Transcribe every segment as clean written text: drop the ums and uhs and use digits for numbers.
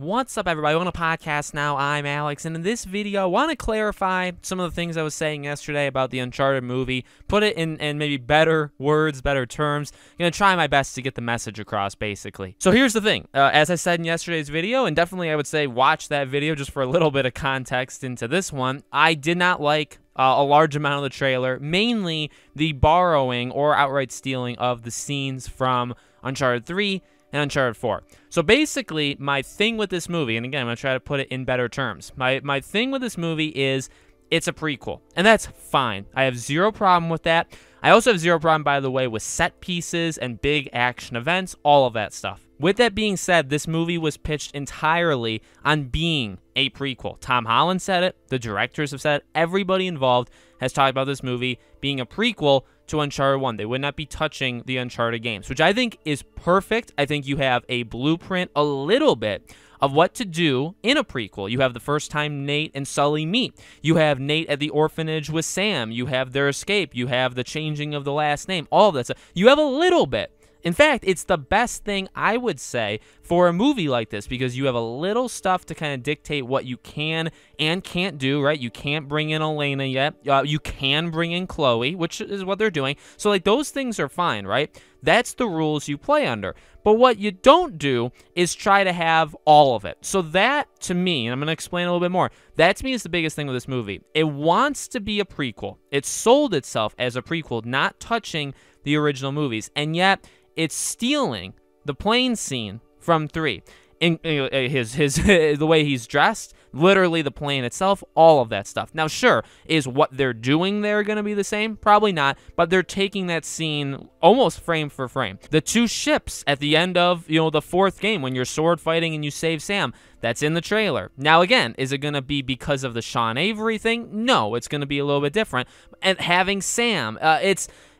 What's up, everybody? On a podcast now. I'm Alex, and in this video, I want to clarify some of the things I was saying yesterday about the Uncharted movie, put it in maybe better words, better terms. I'm going to try my best to get the message across, basically. So here's the thing. As I said in yesterday's video, and definitely I would say watch that video just for a little bit of context into this one, I did not like a large amount of the trailer, mainly the borrowing or outright stealing of the scenes from Uncharted 3 and Uncharted 4. So basically, my thing with this movie, and again, I'm going to try to put it in better terms. My thing with this movie is it's a prequel, and that's fine. I have zero problem with that. I also have zero problem, by the way, with set pieces and big action events, all of that stuff. With that being said, this movie was pitched entirely on being a prequel. Tom Holland said it, the directors have said it, everybody involved has talked about this movie being a prequel to Uncharted 1. They would not be touching the Uncharted games, which I think is perfect. I think you have a blueprint, a little bit, of what to do in a prequel. You have the first time Nate and Sully meet. You have Nate at the orphanage with Sam. You have their escape. You have the changing of the last name. All of that stuff. You have a little bit. In fact, it's the best thing, I would say, for a movie like this, because you have a little stuff to kind of dictate what you can and can't do, right? You can't bring in Elena yet. You can bring in Chloe, which is what they're doing. So, like, those things are fine, right? That's the rules you play under. But what you don't do is try to have all of it. So that, to me, and I'm going to explain a little bit more, that to me is the biggest thing with this movie. It wants to be a prequel. It sold itself as a prequel, not touching the original movies. And yet, it's stealing the plane scene from 3. In the way he's dressed, literally the plane itself, all of that stuff. Now, sure, is what they're doing there going to be the same? Probably not, but they're taking that scene almost frame for frame. The 2 ships at the end of, the 4th game when you're sword fighting and you save Sam, that's in the trailer. Now, again, is it going to be because of the Sean Avery thing? No, it's going to be a little bit different. And having Sam,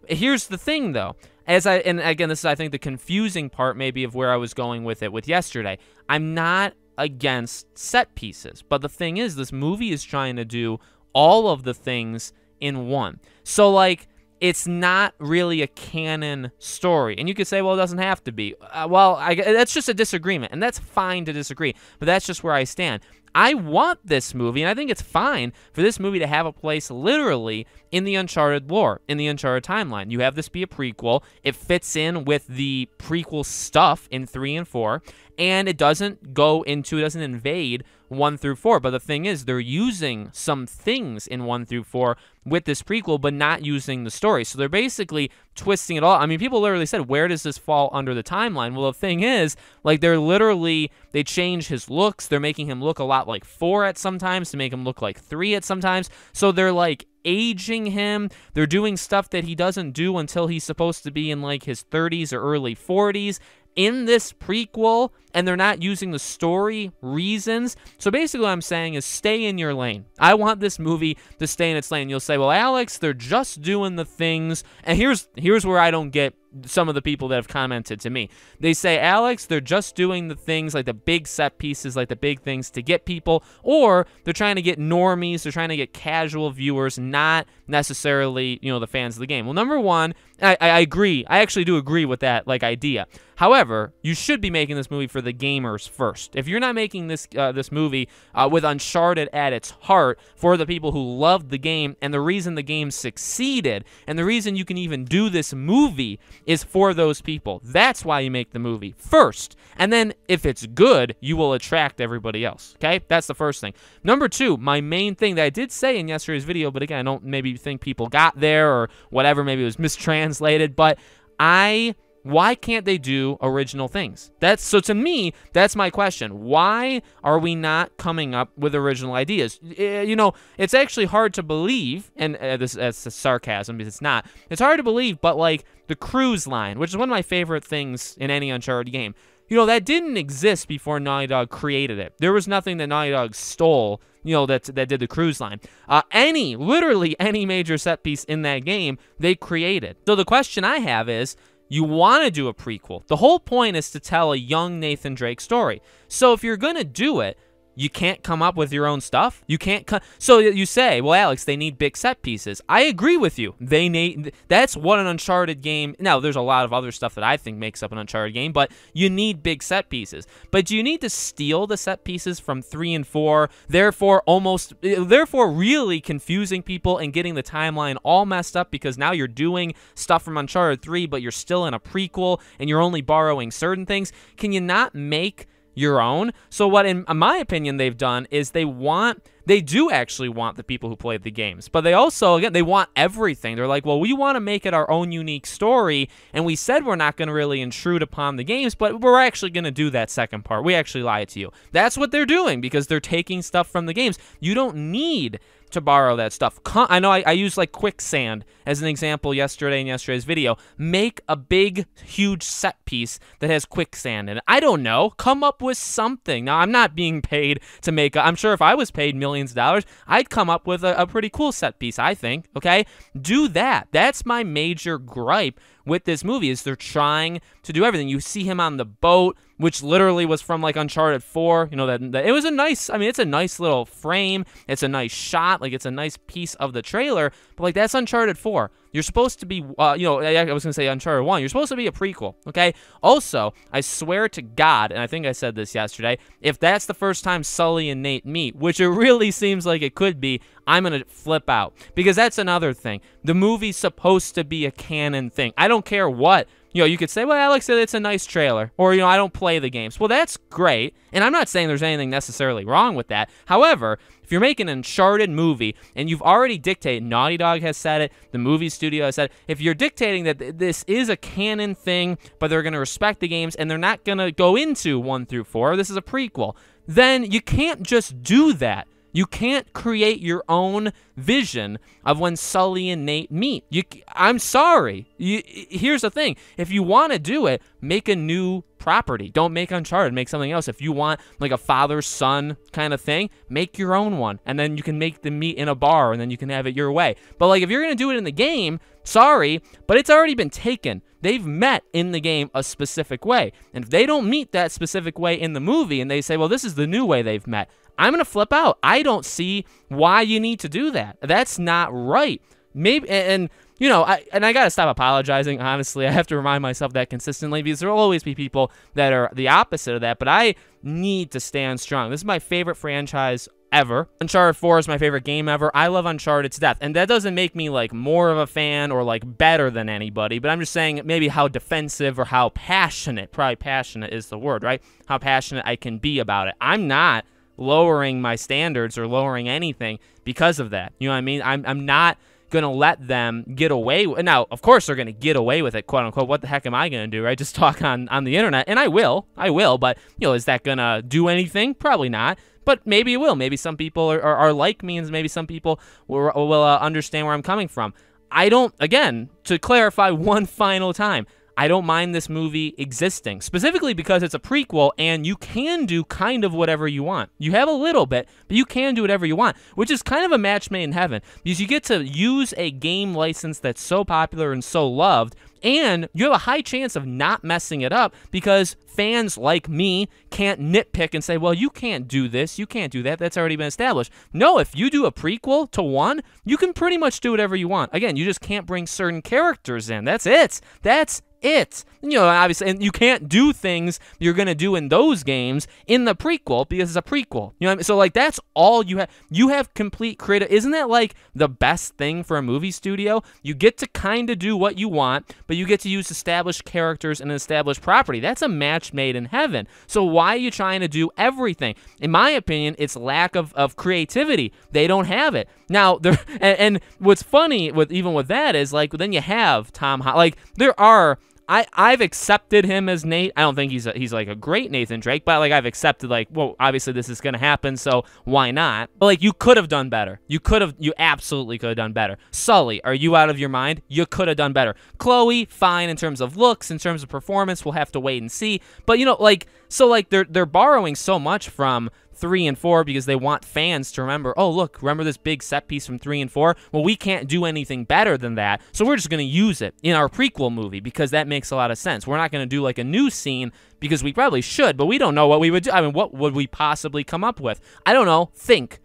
here's the thing, though. And again, this is, I think, the confusing part maybe of where I was going with it with yesterday. I'm not against set pieces, but the thing is, this movie is trying to do all of the things in one. So, like, it's not really a canon story. And you could say, well, it doesn't have to be. That's just a disagreement, and that's fine to disagree, but that's just where I stand. I want this movie, and I think it's fine for this movie to have a place literally in the Uncharted lore, in the Uncharted timeline. You have this be a prequel. It fits in with the prequel stuff in 3 and 4, and it doesn't invade 1 through 4. But the thing is, they're using some things in 1 through 4 with this prequel, but not using the story. So they're basically twisting it all. I mean, people literally said, where does this fall under the timeline? Well, the thing is, like, they change his looks. They're making him look a lot like 4 at sometimes to make him look like 3 at sometimes. So they're, like, aging him. They're doing stuff that he doesn't do until he's supposed to be in, like, his 30s or early 40s in this prequel, and they're not using the story reasons. So basically what I'm saying is stay in your lane. I want this movie to stay in its lane. You'll say, well, Alex, they're just doing the things. And here's where I don't get some of the people that have commented to me. They say, Alex, they're just doing the things, like the big set pieces, like the big things to get people, or they're trying to get normies, they're trying to get casual viewers, not necessarily, the fans of the game. Well, number one, I agree. I actually do agree with that, like, idea. However, you should be making this movie for the gamers first. If you're not making this movie with Uncharted at its heart for the people who loved the game, and the reason the game succeeded, and the reason you can even do this movie is for those people. That's why you make the movie first. And then if it's good, you will attract everybody else. Okay? That's the first thing. Number 2, my main thing that I did say in yesterday's video, but again, I don't maybe think people got there or whatever, maybe it was mistranslated, but why can't they do original things? So to me, that's my question. Why are we not coming up with original ideas? It's actually hard to believe, and that's sarcasm because it's not. It's hard to believe, but like the cruise line, which is one of my favorite things in any Uncharted game, that didn't exist before Naughty Dog created it. There was nothing that Naughty Dog stole, that did the cruise line. Literally any major set piece in that game, they created. So the question I have is, you want to do a prequel. The whole point is to tell a young Nathan Drake story. So if you're going to do it, You can't come up with your own stuff. You can't so you say, well, Alex, they need big set pieces. I agree with you. They need, that's what an Uncharted game. Now, there's a lot of other stuff that I think makes up an Uncharted game, but you need big set pieces. But do you need to steal the set pieces from 3 and 4, therefore really confusing people and getting the timeline all messed up, because now you're doing stuff from Uncharted 3, but you're still in a prequel and you're only borrowing certain things? Can you not make your own? So what, in my opinion, they've done is they do actually want the people who played the games, but they also, again, they want everything. They're like, well, we want to make it our own unique story, and we said we're not going to really intrude upon the games, but we're actually going to do that second part. We actually lied to you. That's what they're doing, because they're taking stuff from the games. You don't need to borrow that stuff. I know I used like quicksand as an example yesterday in yesterday's video. Make a big, huge set piece that has quicksand in it. I don't know. Come up with something. Now, I'm not being paid to make I'm sure if I was paid millions of dollars, I'd come up with a pretty cool set piece, I think, okay? Do that. That's my major gripe with this movie, is they're trying to do everything. You see him on the boat, which literally was from like Uncharted 4. You know, that it was a nice, I mean, it's a nice little frame. It's a nice shot. Like, it's a nice piece of the trailer, but like, that's Uncharted 4. You're supposed to be, you know, I was going to say Uncharted 1. You're supposed to be a prequel, okay? Also, I swear to God, and I think I said this yesterday, if that's the first time Sully and Nate meet, which it really seems like it could be, I'm going to flip out. Because that's another thing. The movie's supposed to be a canon thing. I don't care what. You know, you could say, well, Alex said it's a nice trailer. Or, you know, I don't play the games. Well, that's great. And I'm not saying there's anything necessarily wrong with that. However, if you're making an Uncharted movie and you've already dictated, Naughty Dog has said it, the movie studio has said it, if you're dictating that this is a canon thing, but they're going to respect the games and they're not going to go into 1 through 4, this is a prequel, then you can't just do that. You can't create your own vision of when Sully and Nate meet. I'm sorry. Here's the thing. If you want to do it, make a new property. Don't make Uncharted. Make something else. If you want like a father-son kind of thing, make your own one. And then you can make them meet in a bar, and then you can have it your way. But like, if you're going to do it in the game, sorry, but it's already been taken. They've met in the game a specific way. And if they don't meet that specific way in the movie, and they say, well, this is the new way they've met, I'm going to flip out. I don't see why you need to do that. That's not right. Maybe, and you know, I got to stop apologizing, honestly. I have to remind myself that consistently, because there will always be people that are the opposite of that, but I need to stand strong. This is my favorite franchise ever. Uncharted 4 is my favorite game ever. I love Uncharted to death, and that doesn't make me like more of a fan or like better than anybody, but I'm just saying maybe how defensive or how passionate, probably passionate is the word, right? How passionate I can be about it. I'm not lowering my standards or lowering anything because of that. You know what I mean? I'm not going to let them get away with. Now, of course they're going to get away with it, quote unquote. What the heck am I going to do, right? Just talk on the internet, and I will, but you know, is that going to do anything? Probably not. But maybe it will. Maybe some people are like me, and maybe some people will understand where I'm coming from. I don't, again, to clarify one final time, I don't mind this movie existing, specifically because it's a prequel and you can do kind of whatever you want. You have a little bit, but you can do whatever you want, which is kind of a match made in heaven, because you get to use a game license that's so popular and so loved, and you have a high chance of not messing it up because fans like me can't nitpick and say, well, you can't do this, you can't do that, that's already been established. No, if you do a prequel to 1, you can pretty much do whatever you want. Again, you just can't bring certain characters in. That's it. That's it. You know, obviously, and you can't do things you're going to do in those games in the prequel because it's a prequel. You know what I mean? So, like, that's all you have. You have complete creative. Isn't that, like, the best thing for a movie studio? You get to kind of do what you want, but you get to use established characters and an established property. That's a match made in heaven. So why are you trying to do everything? In my opinion, it's lack of creativity. They don't have it. Now, and what's funny even with that is, like, then you have Tom Holland. Like, there are... I've accepted him as Nate. I don't think he's like a great Nathan Drake, but like I've accepted, like, well, obviously this is gonna happen, so why not? But like, you could have done better. You absolutely could have done better. Sully, are you out of your mind? You could have done better. Chloe, fine in terms of looks, in terms of performance, we'll have to wait and see. But you know, like, So like they're borrowing so much from 3 and 4 because they want fans to remember, oh, look, remember this big set piece from 3 and 4? Well, we can't do anything better than that, so we're just going to use it in our prequel movie because that makes a lot of sense. We're not going to do like a new scene because we probably should, but we don't know what we would do. I mean, what would we possibly come up with? I don't know. Think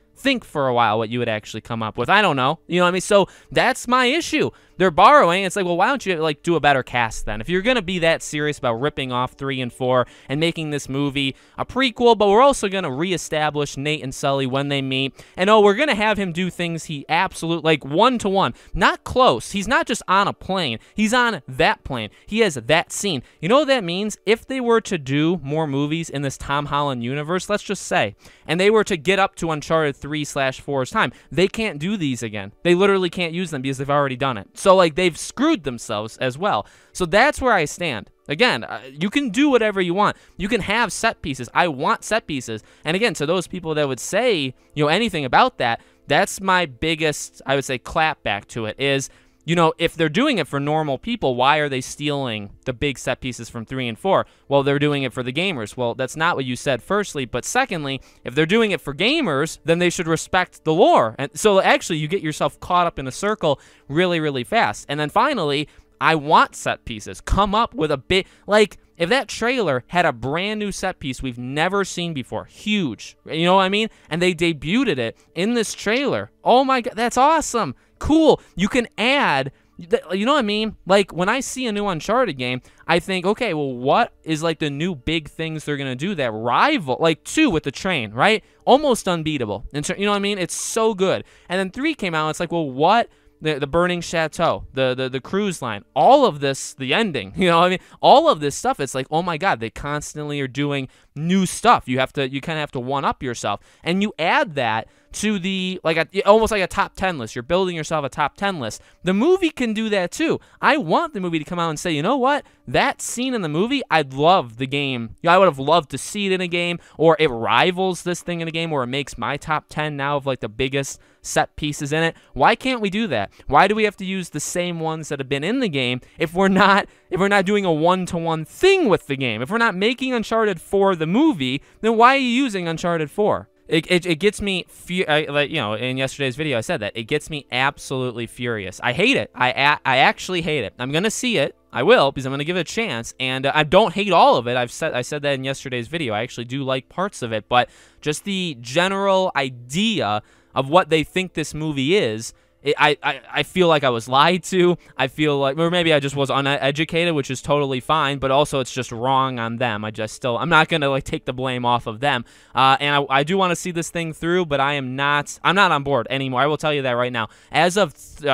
for a while what you would actually come up with. I don't know. You know what I mean? So that's my issue. They're borrowing. It's like, well, why don't you like do a better cast then? If you're going to be that serious about ripping off 3 and 4 and making this movie a prequel, but we're also going to reestablish Nate and Sully when they meet. And oh, we're going to have him do things he absolutely, like one-to-one, not close. He's not just on a plane. He's on that plane. He has that scene. You know what that means? If they were to do more movies in this Tom Holland universe, let's just say, and they were to get up to Uncharted 3/4's time, they can't do these again. They literally can't use them because they've already done it. So, like, they've screwed themselves as well. So that's where I stand. Again, you can do whatever you want. You can have set pieces. I want set pieces. And again, to those people that would say, you know, anything about that, that's my biggest, I would say, clap back to it is, you know, if they're doing it for normal people, why are they stealing the big set pieces from 3 and 4? Well, they're doing it for the gamers. Well, that's not what you said, firstly. But secondly, if they're doing it for gamers, then they should respect the lore. And so actually, you get yourself caught up in a circle really, really fast. And then finally, I want set pieces. Come up with a bit, like, if that trailer had a brand new set piece we've never seen before, huge, you know what I mean? And they debuted it in this trailer. Oh my God, that's awesome. Cool. You can add, you know what I mean? Like, when I see a new Uncharted game, I think, okay, well, what is like the new big things they're going to do that rival, like 2 with the train, right? Almost unbeatable. And you know what I mean? It's so good. And then 3 came out, it's like, well, what? The burning chateau, the cruise line, all of this, the ending, you know what I mean? All of this stuff, it's like, oh my God, they constantly are doing new stuff. You kind of have to one-up yourself. And you add that to the, like, almost like a top 10 list. You're building yourself a top 10 list. The movie can do that too. I want the movie to come out and say, you know what? That scene in the movie, I'd love the game. I would have loved to see it in a game, or it rivals this thing in a game, or it makes my top 10 now of like the biggest set pieces in it. Why can't we do that? Why do we have to use the same ones that have been in the game if we're not doing a one-to-one thing with the game? If we're not making Uncharted 4 the movie, then why are you using Uncharted 4? It gets me, like, you know, in yesterday's video I said that. It gets me absolutely furious. I hate it. I actually hate it. I'm going to see it. I will, because I'm going to give it a chance. And I don't hate all of it. I said that in yesterday's video. I actually do like parts of it. But just the general idea of what they think this movie is, I feel like I was lied to. I feel like, or maybe I just was uneducated, which is totally fine, but also it's just wrong on them. I'm not going to like take the blame off of them. And I do want to see this thing through, but I'm not on board anymore. I will tell you that right now. As of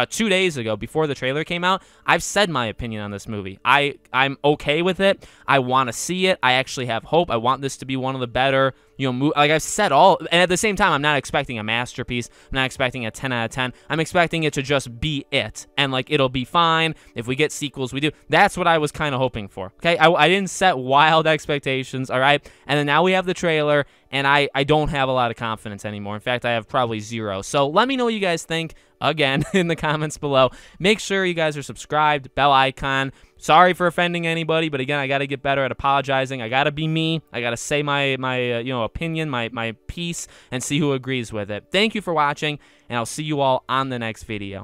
2 days ago, before the trailer came out, I've said my opinion on this movie. I'm okay with it. I want to see it. I actually have hope. I want this to be one of the better, you know, like I've said and at the same time, I'm not expecting a masterpiece. I'm not expecting a 10 out of 10. I'm expecting it to just be it, and like it'll be fine. If we get sequels, we do. That's what I was kind of hoping for. Okay, I didn't set wild expectations. All right, and then now we have the trailer, and I don't have a lot of confidence anymore. In fact, I have probably 0. So let me know what you guys think, again, in the comments below. Make sure you guys are subscribed, bell icon. Sorry for offending anybody, but again, I got to get better at apologizing. I got to be me. I got to say my you know, opinion, my piece, and see who agrees with it. Thank you for watching, and I'll see you all on the next video.